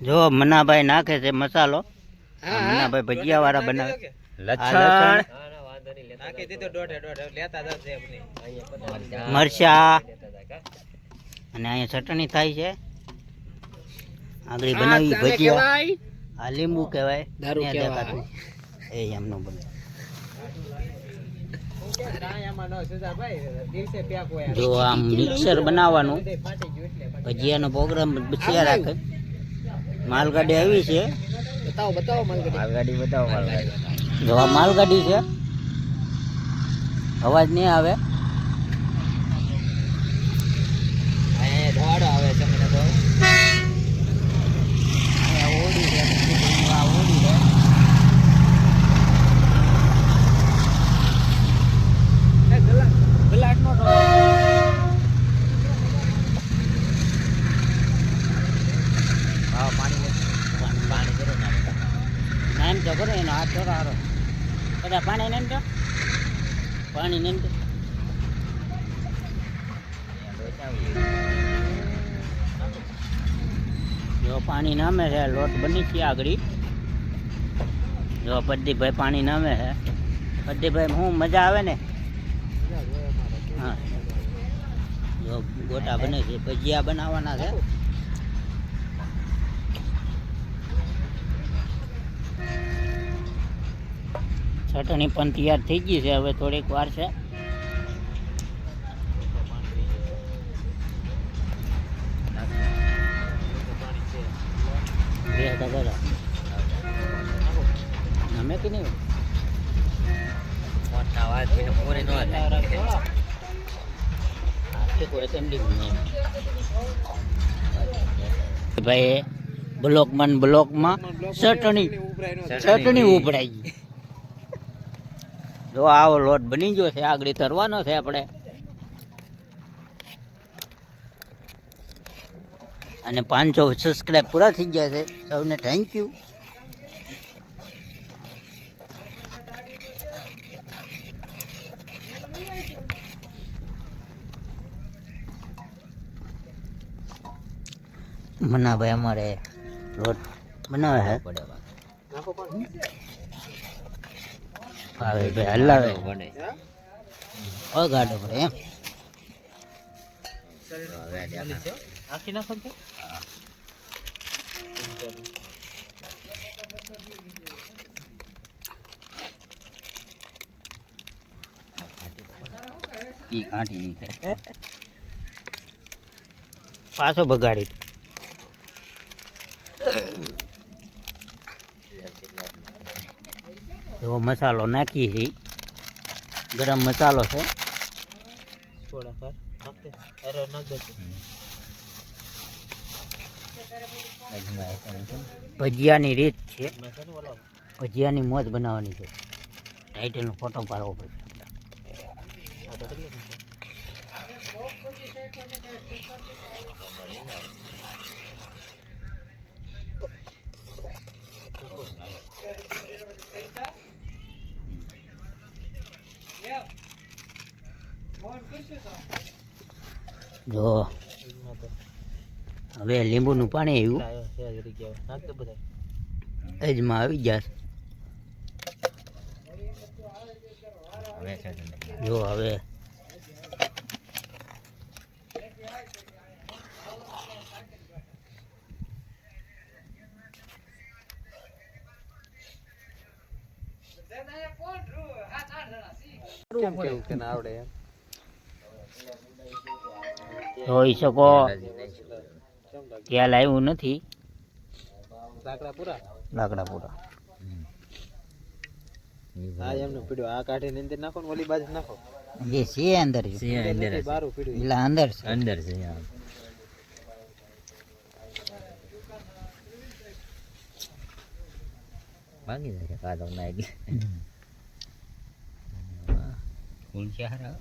જો મનાભાઈ નાખે છે મસાલો. મનાભાઈ ભજીયા વાળા બનાવે. લસણ, મરચા અને અહીંયા ચટણી થાય છે. આગળ બનાવી ભજીયા. આ લીંબુ કહેવાય, એ એમનું બને. જો આમ મિક્સર બનાવવાનું, ભજીયાનો પ્રોગ્રામ બચ્યા રાખે. માલગાડી આવી છે. બતાવો માલગાડી બતાવો. જો આ માલગાડી છે, અવાજ નહીં આવે. ધોવાડો આવે છે મને તો. ઓડી છે, આ ઓડી છે. ગલાટ નો પાણી કરો નામ તો કરો એનો હાથ થોડો હારો બધા પાણી નહીં તો પાણી નહીં તો જો પાણી નામે છે. લોટ બની છે આગળ. જો પ્રદીપભાઈ પાણી નામે છે. પ્રદીપભાઈ શું મજા આવે ને. હા જો ગોટા બને છે. ભજીયા બનાવવાના છે. ચટણી પણ તૈયાર થઈ ગઈ છે. હવે થોડીક વાર છે. અમે કે નહીં ભાઈ બ્લોકમાં ચટણી ઉભરાઈ ગઈ. જો આવો લોટ બની ગયો છે. આગળ તરવાનો છે આપણે. અને 500 સબસ્ક્રાઈબ પૂરા થઈ ગયા છે. સૌને થેન્ક યુ. મનાભાઈ અમારે લોટ બનાવે છે. ભાઈ હલાવે ગાડો પડે એમ. આખી નાખો તો પાછો બગાડી. એવો મસાલો નાખીએ છીએ. ગરમ મસાલો છે. ભજીયાની રીત છે. ભજીયાની મોજ બનાવવાની છે. ટાઇટલનો ફોટો પાડવો પડશે. જો હવે લીંબુનું પાણી આવ્યું. એજમાં આવી જશે. જો હવે જોઈ શકો તેલ આવ્યું નથી. લાકડા પૂરા એમને પીડ્યો. આ કાઢીને અંદર નાખો ને ઓલી બાજુ નાખો. જે છે અંદર બારું પીડ્યું એટલે અંદર છે. ભાગી જાય કાદવ નાઈ. ફૂલ છે હારા.